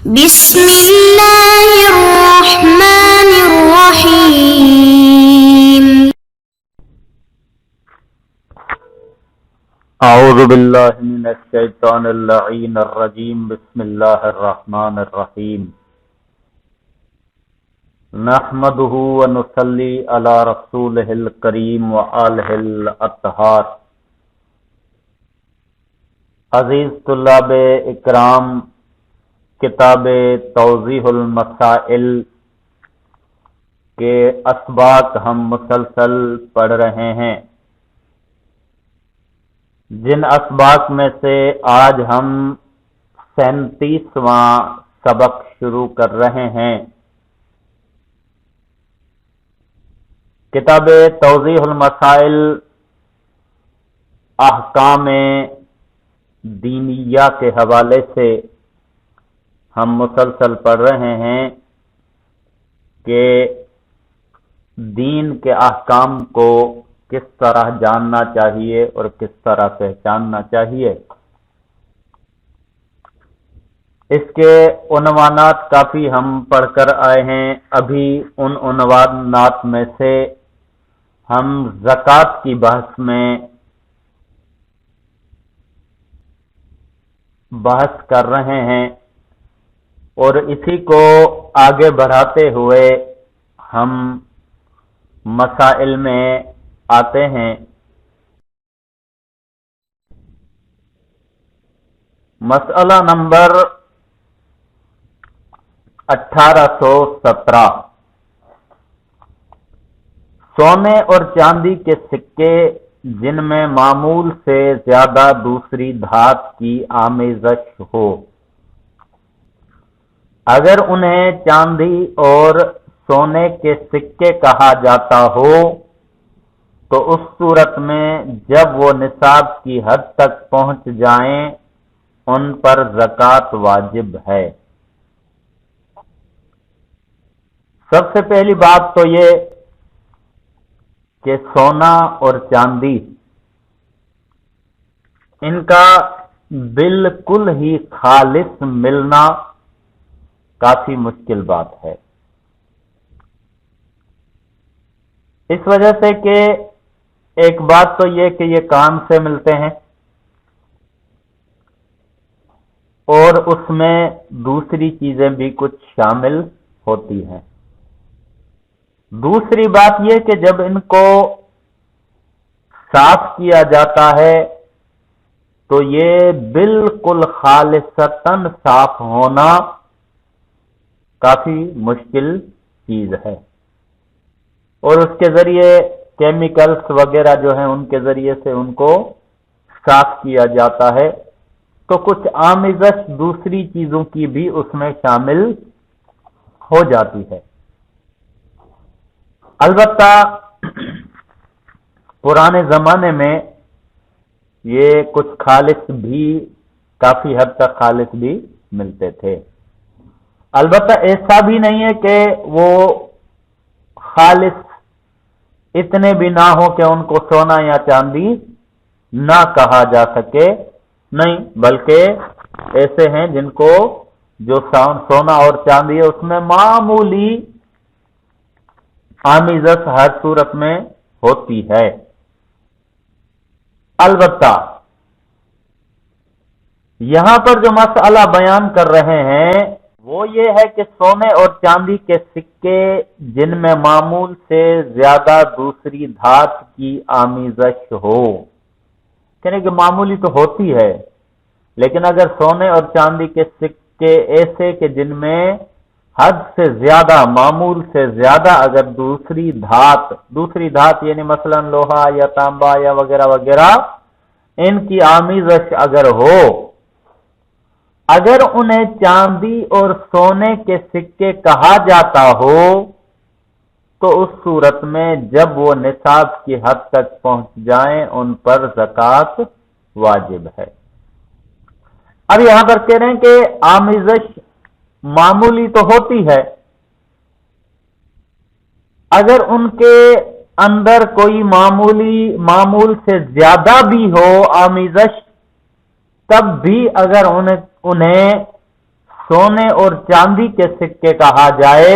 بسم اللہ الرحمن الرحیم اعوذ باللہ من الشیطان اللعین الرجیم بسم اللہ الرحمن الرحیم نحمده ونصلی علی رسولہ الکریم وآلہ الاطہار۔ عزیز طلاب اکرام، کتاب توضیح المسائل کے اسباق ہم مسلسل پڑھ رہے ہیں، جن اسباق میں سے آج ہم 37واں سبق شروع کر رہے ہیں۔ کتاب توضیح المسائل احکام دینیہ کے حوالے سے ہم مسلسل پڑھ رہے ہیں کہ دین کے احکام کو کس طرح جاننا چاہیے اور کس طرح پہچاننا چاہیے۔ اس کے عنوانات کافی ہم پڑھ کر آئے ہیں۔ ابھی ان عنوانات میں سے ہم زکوٰۃ کی بحث کر رہے ہیں، اور اسی کو آگے بڑھاتے ہوئے ہم مسائل میں آتے ہیں۔ مسئلہ نمبر 1817، سونے اور چاندی کے سکے جن میں معمول سے زیادہ دوسری دھات کی آمیزش ہو، اگر انہیں چاندی اور سونے کے سکے کہا جاتا ہو تو اس صورت میں جب وہ نصاب کی حد تک پہنچ جائیں ان پر زکوٰۃ واجب ہے۔ سب سے پہلی بات تو یہ کہ سونا اور چاندی ان کا بالکل ہی خالص ملنا کافی مشکل بات ہے، اس وجہ سے کہ ایک بات تو یہ کہ یہ کان سے ملتے ہیں، اور اس میں دوسری چیزیں بھی کچھ شامل ہوتی ہیں۔ دوسری بات یہ کہ جب ان کو صاف کیا جاتا ہے تو یہ بالکل خالصتاً صاف ہونا کافی مشکل چیز ہے، اور اس کے ذریعے کیمیکلز وغیرہ جو ہیں ان کے ذریعے سے ان کو صاف کیا جاتا ہے، تو کچھ آمیزش دوسری چیزوں کی بھی اس میں شامل ہو جاتی ہے۔ البتہ پرانے زمانے میں یہ کچھ خالص بھی، کافی حد تک خالص بھی ملتے تھے۔ البتہ ایسا بھی نہیں ہے کہ وہ خالص اتنے بھی نہ ہو کہ ان کو سونا یا چاندی نہ کہا جا سکے، نہیں، بلکہ ایسے ہیں جن کو جو سونا اور چاندی ہے اس میں معمولی آمیزش ہر صورت میں ہوتی ہے۔ البتہ یہاں پر جو مسئلہ بیان کر رہے ہیں وہ یہ ہے کہ سونے اور چاندی کے سکے جن میں معمول سے زیادہ دوسری دھات کی آمیزش ہو، یعنی کہ معمولی تو ہوتی ہے، لیکن اگر سونے اور چاندی کے سکے ایسے کہ جن میں حد سے زیادہ، معمول سے زیادہ اگر دوسری دھات یعنی مثلا لوہا یا تانبا یا وغیرہ وغیرہ ان کی آمیزش اگر ہو، اگر انہیں چاندی اور سونے کے سکے کہا جاتا ہو تو اس صورت میں جب وہ نصاب کی حد تک پہنچ جائیں ان پر زکوٰۃ واجب ہے۔ اب یہاں پر کہہ رہے ہیں کہ آمیزش معمولی تو ہوتی ہے، اگر ان کے اندر کوئی معمول سے زیادہ بھی ہو آمیزش، تب بھی اگر انہیں سونے اور چاندی کے سکے کہا جائے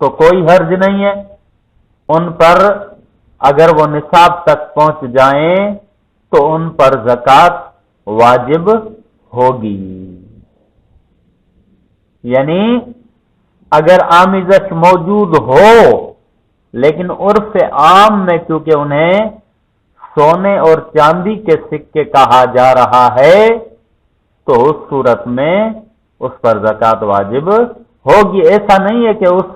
تو کوئی حرج نہیں ہے، ان پر اگر وہ نصاب تک پہنچ جائیں تو ان پر زکوٰۃ واجب ہوگی۔ یعنی اگر آمیزش موجود ہو لیکن عرف عام میں کیونکہ انہیں سونے اور چاندی کے سکے کہا جا رہا ہے تو اس صورت میں اس پر زکوٰۃ واجب ہوگی۔ ایسا نہیں ہے کہ اس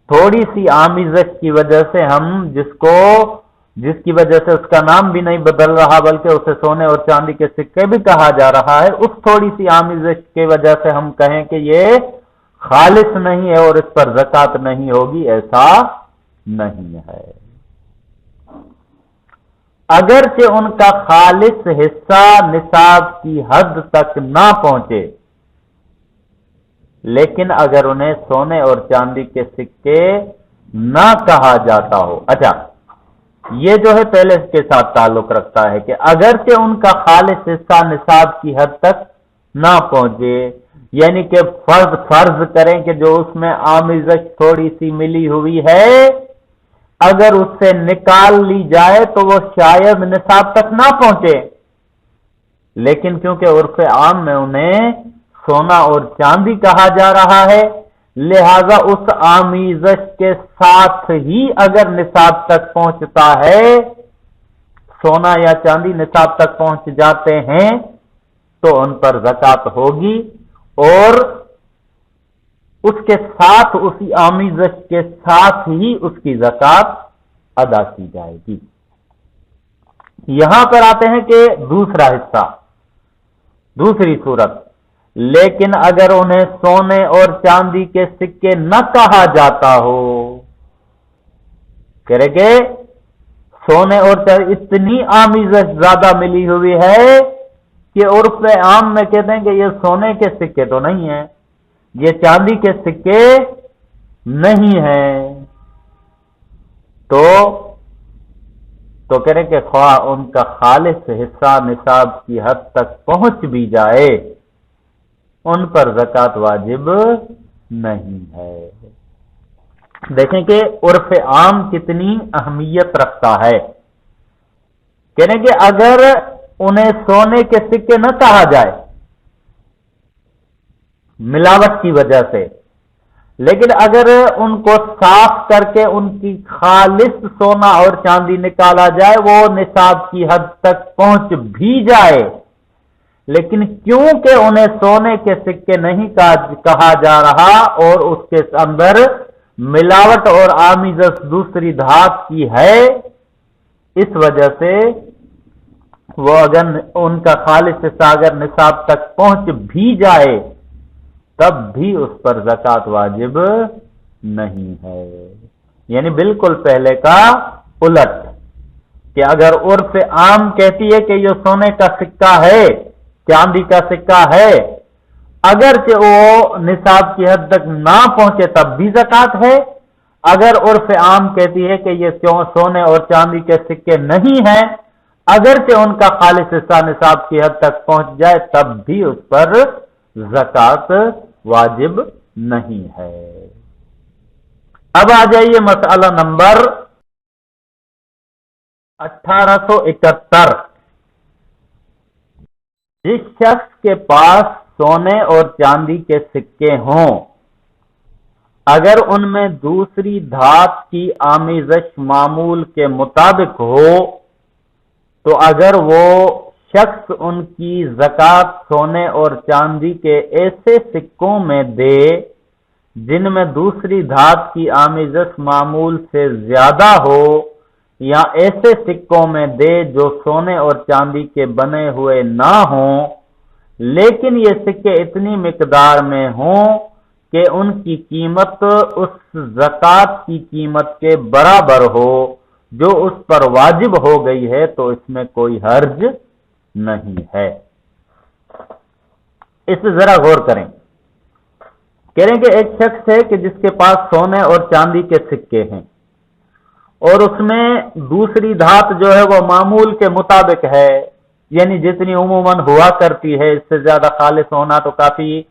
تھوڑی سی آمیزش کی وجہ سے ہم جس کی وجہ سے اس کا نام بھی نہیں بدل رہا بلکہ اسے سونے اور چاندی کے سکے بھی کہا جا رہا ہے، اس تھوڑی سی آمیزش کی وجہ سے ہم کہیں کہ یہ خالص نہیں ہے اور اس پر زکوٰۃ نہیں ہوگی، ایسا نہیں ہے۔ اگرچہ ان کا خالص حصہ نصاب کی حد تک نہ پہنچے، لیکن اگر انہیں سونے اور چاندی کے سکے نہ کہا جاتا ہو، اچھا یہ جو ہے پہلے کے ساتھ تعلق رکھتا ہے کہ اگرچہ ان کا خالص حصہ نصاب کی حد تک نہ پہنچے، یعنی کہ فرض کریں کہ جو اس میں آمیزش تھوڑی سی ملی ہوئی ہے اگر اس سے نکال لی جائے تو وہ شاید نصاب تک نہ پہنچے، لیکن کیونکہ عرف عام میں انہیں سونا اور چاندی کہا جا رہا ہے لہذا اس آمیزش کے ساتھ ہی اگر نصاب تک پہنچتا ہے، سونا یا چاندی نصاب تک پہنچ جاتے ہیں تو ان پر زکوٰۃ ہوگی اور اس کے ساتھ اسی آمیزش کے ساتھ ہی اس کی زکوٰۃ ادا کی جائے گی۔ یہاں پر آتے ہیں کہ دوسرا حصہ، دوسری صورت، لیکن اگر انہیں سونے اور چاندی کے سکے نہ کہا جاتا ہو، کرے کہ سونے اور چاندی اتنی آمیزش زیادہ ملی ہوئی ہے کہ عرف عام میں کہتے ہیں کہ یہ سونے کے سکے تو نہیں ہیں، یہ چاندی کے سکے نہیں ہیں، تو کہہ رہے کہ خواہ ان کا خالص حصہ نصاب کی حد تک پہنچ بھی جائے ان پر زکوٰۃ واجب نہیں ہے۔ دیکھیں کہ عرف عام کتنی اہمیت رکھتا ہے، کہہ رہے کہ اگر انہیں سونے کے سکے نہ کہا جائے ملاوٹ کی وجہ سے، لیکن اگر ان کو صاف کر کے ان کی خالص سونا اور چاندی نکالا جائے وہ نصاب کی حد تک پہنچ بھی جائے، لیکن کیونکہ انہیں سونے کے سکے نہیں کہا جا رہا اور اس کے اندر ملاوٹ اور آمیزش دوسری دھات کی ہے، اس وجہ سے وہ اگر ان کا خالص حصہ اگر نصاب تک پہنچ بھی جائے تب بھی اس پر زکوٰۃ واجب نہیں ہے۔ یعنی بالکل پہلے کا الٹ کہ اگر عرف عام کہتی ہے کہ یہ سونے کا سکہ ہے، چاندی کا سکہ ہے، اگرچہ وہ نصاب کی حد تک نہ پہنچے تب بھی زکوٰۃ ہے، اگر عرف عام کہتی ہے کہ یہ سونے اور چاندی کے سکے نہیں ہیں، اگرچہ ان کا خالص حصہ نصاب کی حد تک پہنچ جائے تب بھی اس پر زکوٰۃ واجب نہیں ہے۔ اب آ جائیے مسئلہ نمبر 1871۔ جس شخص کے پاس سونے اور چاندی کے سکے ہوں اگر ان میں دوسری دھات کی آمیزش معمول کے مطابق ہو تو اگر وہ شخص ان کی زکوٰۃ سونے اور چاندی کے ایسے سکوں میں دے جن میں دوسری دھات کی آمیزش معمول سے زیادہ ہو، یا ایسے سکوں میں دے جو سونے اور چاندی کے بنے ہوئے نہ ہوں لیکن یہ سکے اتنی مقدار میں ہوں کہ ان کی قیمت اس زکوٰۃ کی قیمت کے برابر ہو جو اس پر واجب ہو گئی ہے، تو اس میں کوئی حرج نہیں ہے۔ اس سے ذرا غور کریں، کہہ رہے ہیں کہ ایک شخص ہے کہ جس کے پاس سونے اور چاندی کے سکے ہیں اور اس میں دوسری دھات جو ہے وہ معمول کے مطابق ہے، یعنی جتنی عموماً ہوا کرتی ہے، اس سے زیادہ خالص ہونا تو کافی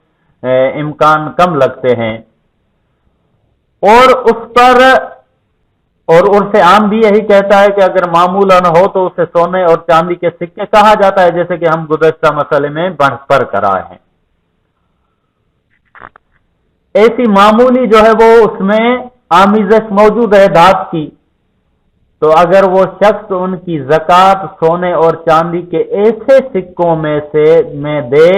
امکان کم لگتے ہیں، اور اس پر اور عرف عام بھی یہی کہتا ہے کہ اگر معمولاً ہو تو اسے سونے اور چاندی کے سکے کہا جاتا ہے، جیسے کہ ہم گزشتہ مسئلے میں بحث پر کرائے ہیں۔ ایسی معمولی جو ہے وہ اس میں آمیزش موجود ہے دھات کی، تو اگر وہ شخص ان کی زکوٰۃ سونے اور چاندی کے ایسے سکوں میں دے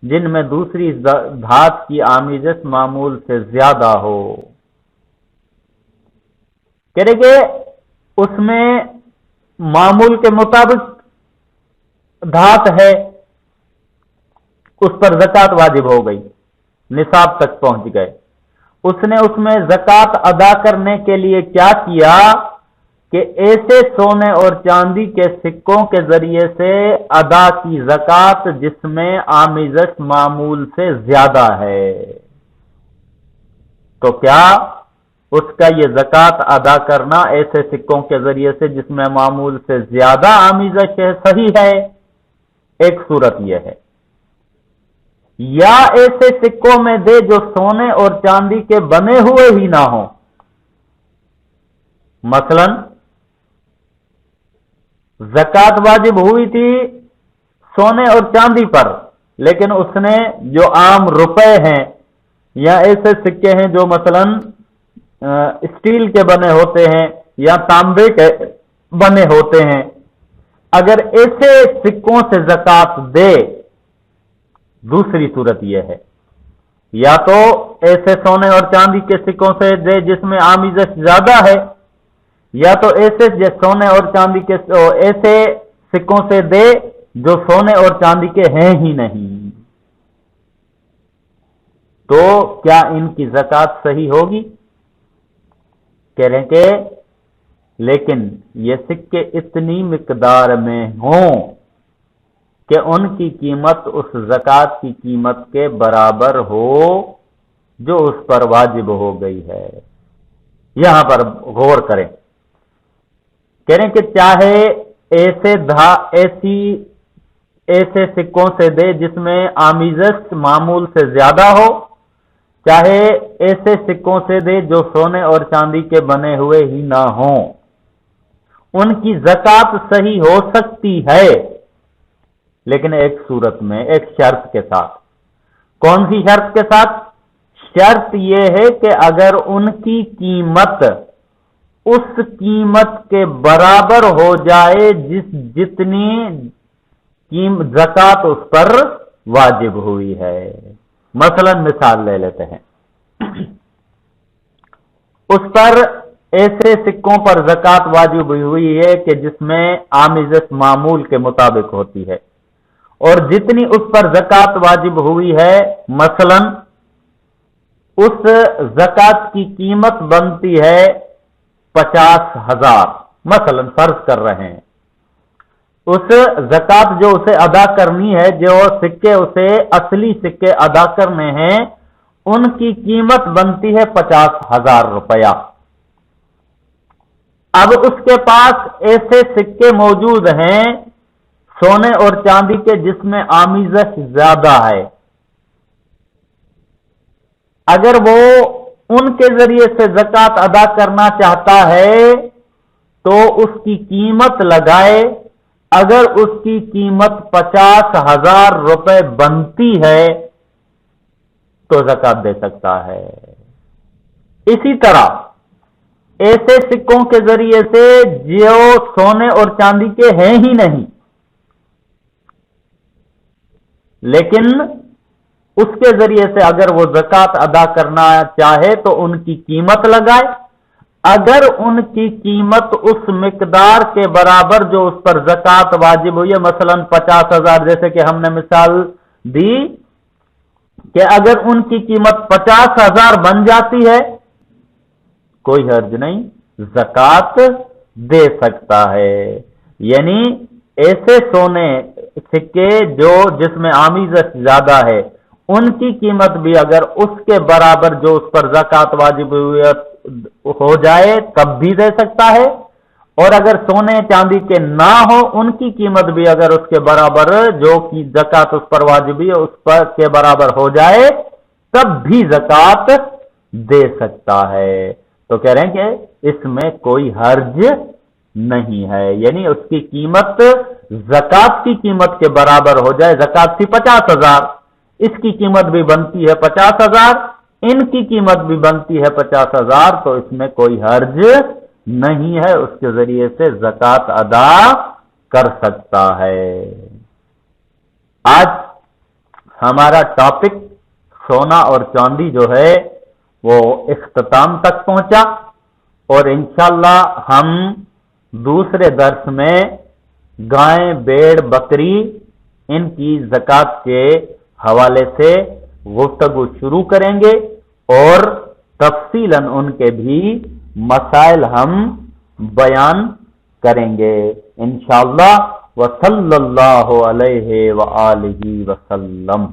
جن میں دوسری دھات کی آمیزش معمول سے زیادہ ہو، کہہ رہے کہ اس میں معمول کے مطابق دھات ہے، اس پر زکوٰۃ واجب ہو گئی، نصاب تک پہنچ گئے، اس نے اس میں زکوٰۃ ادا کرنے کے لیے کیا کیا کہ ایسے سونے اور چاندی کے سکوں کے ذریعے سے ادا کی زکوٰۃ جس میں آمیزش معمول سے زیادہ ہے، تو کیا اس کا یہ زکوٰۃ ادا کرنا ایسے سکوں کے ذریعے سے جس میں معمول سے زیادہ آمیزش ہے صحیح ہے؟ ایک صورت یہ ہے، یا ایسے سکوں میں دے جو سونے اور چاندی کے بنے ہوئے ہی نہ ہوں، مثلا زکوٰۃ واجب ہوئی تھی سونے اور چاندی پر، لیکن اس نے جو عام روپے ہیں یا ایسے سکے ہیں جو مثلا اسٹیل کے بنے ہوتے ہیں یا تانبے کے بنے ہوتے ہیں، اگر ایسے سکوں سے زکوٰۃ دے، دوسری صورت یہ ہے یا تو ایسے سونے اور چاندی کے سکوں سے دے جس میں آمیزش زیادہ ہے، یا تو ایسے سونے اور چاندی کے ایسے سکوں سے دے جو سونے اور چاندی کے ہیں ہی نہیں، تو کیا ان کی زکوٰۃ صحیح ہوگی؟ کہہ رہے ہیں کہ لیکن یہ سکے اتنی مقدار میں ہوں کہ ان کی قیمت اس زکوٰۃ کی قیمت کے برابر ہو جو اس پر واجب ہو گئی ہے۔ یہاں پر غور کریں، کہہ رہے ہیں کہ چاہے ایسے سکوں سے دے جس میں آمیزش معمول سے زیادہ ہو، چاہے ایسے سکوں سے دے جو سونے اور چاندی کے بنے ہوئے ہی نہ ہوں، ان کی زکوٰۃ صحیح ہو سکتی ہے، لیکن ایک صورت میں، ایک شرط کے ساتھ۔ کون سی شرط کے ساتھ؟ شرط یہ ہے کہ اگر ان کی قیمت اس قیمت کے برابر ہو جائے جتنی زکوٰۃ اس پر واجب ہوئی ہے۔ مثلا مثال لے لیتے ہیں، اس پر ایسے سکوں پر زکوٰۃ واجب ہوئی ہے کہ جس میں آمیزش معمول کے مطابق ہوتی ہے، اور جتنی اس پر زکوٰۃ واجب ہوئی ہے، مثلا اس زکوٰۃ کی قیمت بنتی ہے 50,000، مثلا فرض کر رہے ہیں، اس زکوٰۃ جو اسے ادا کرنی ہے، جو سکے اسے اصلی سکے ادا کرنے ہیں، ان کی قیمت بنتی ہے 50,000 روپیہ۔ اب اس کے پاس ایسے سکے موجود ہیں سونے اور چاندی کے جس میں آمیزش زیادہ ہے، اگر وہ ان کے ذریعے سے زکوٰۃ ادا کرنا چاہتا ہے تو اس کی قیمت لگائے، اگر اس کی قیمت 50,000 روپے بنتی ہے تو زکوٰۃ دے سکتا ہے۔ اسی طرح ایسے سکوں کے ذریعے سے جو سونے اور چاندی کے ہیں ہی نہیں، لیکن اس کے ذریعے سے اگر وہ زکوٰۃ ادا کرنا چاہے تو ان کی قیمت لگائے، اگر ان کی قیمت اس مقدار کے برابر جو اس پر زکوٰۃ واجب ہوئی ہے، مثلا 50,000، جیسے کہ ہم نے مثال دی کہ اگر ان کی قیمت 50,000 بن جاتی ہے، کوئی حرج نہیں، زکوٰۃ دے سکتا ہے۔ یعنی ایسے سونے سکے جس میں آمیزش زیادہ ہے، ان کی قیمت بھی اگر اس کے برابر جو اس پر زکوٰۃ واجب ہو جائے تب بھی دے سکتا ہے، اور اگر سونے چاندی کے نہ ہو ان کی قیمت بھی اگر اس کے برابر جو کی زکات اس پر واجبی ہے اس پر کے برابر ہو جائے تب بھی زکات دے سکتا ہے. تو کہہ رہے ہیں کہ اس میں کوئی حرج نہیں ہے، یعنی اس کی قیمت زکات کی قیمت کے برابر ہو جائے. زکات تھی 50,000، اس کی قیمت بھی بنتی ہے 50,000، ان کی قیمت بھی بنتی ہے 50,000، تو اس میں کوئی حرج نہیں ہے، اس کے ذریعے سے زکات ادا کر سکتا ہے. آج ہمارا ٹاپک سونا اور چاندی جو ہے وہ اختتام تک پہنچا، اور انشاءاللہ ہم دوسرے درس میں گائے، بیڑ، بکری ان کی زکات کے حوالے سے گفتگو شروع کریں گے، اور تفصیلاً ان کے بھی مسائل ہم بیان کریں گے انشاءاللہ. وصلی اللہ علیہ وآلہ وسلم.